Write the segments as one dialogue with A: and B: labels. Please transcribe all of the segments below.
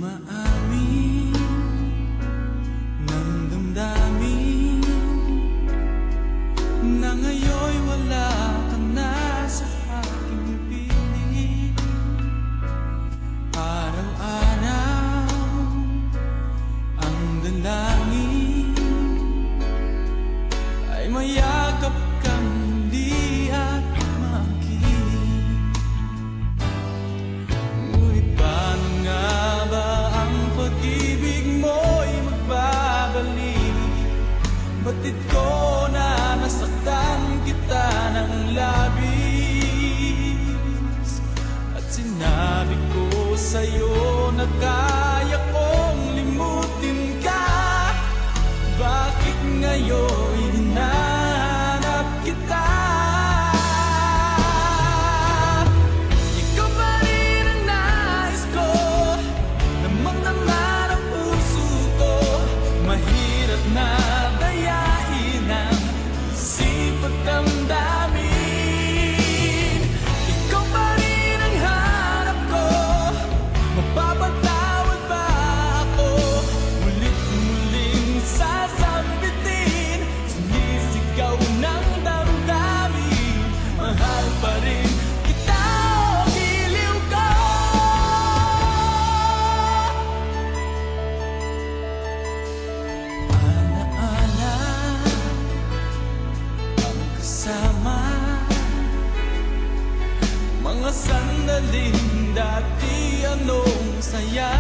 A: Umaamin ng damdamin na ngayon'y wala ka na sa aking piling. Araw-araw ang dalangin ay mayakap kang muli at makinig. Ngunit paano nga ba ang pag-ibig mo'y magbabalik? Batid ko na nasaktan kita ng labis, at sinabi ko sa'yo na kaya kong limutin ka. Bakit ngayon hinahanap kita? Ikaw pa rin ang nais ko, damang-dama ng puso ko. Mahirap na dayain ang isip at damdamin. Ikaw pa rin ang hanap ko, mapapatawad ba ako? Mulit-muling sasabitin, sinisigaw ng damdamin. Mahal pa rin kita, o giliw ko. Alaala ang kasama, mga sandaling dati anong saya.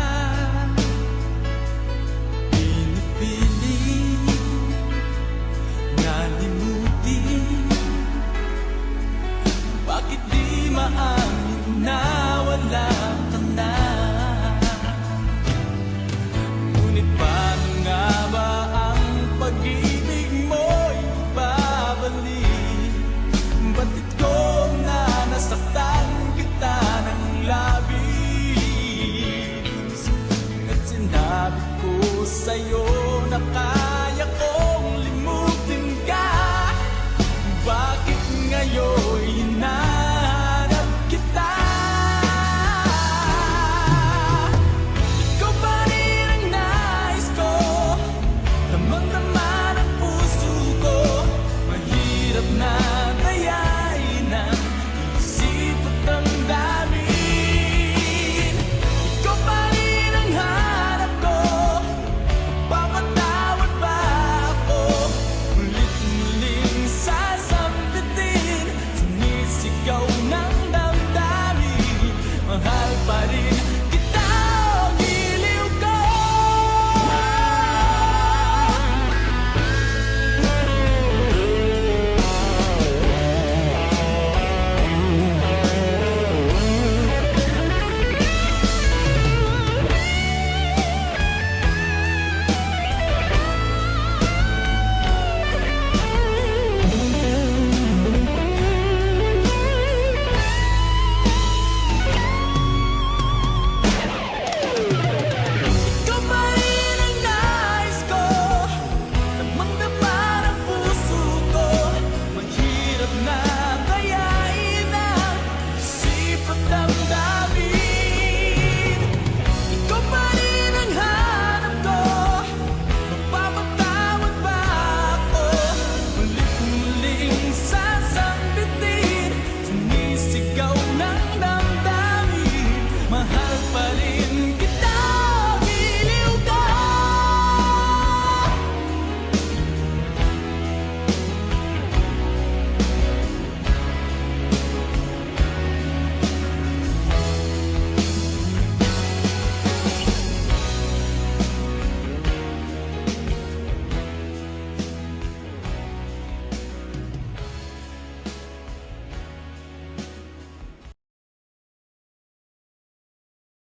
A: Pinipilit na limutin, bakit di maamin na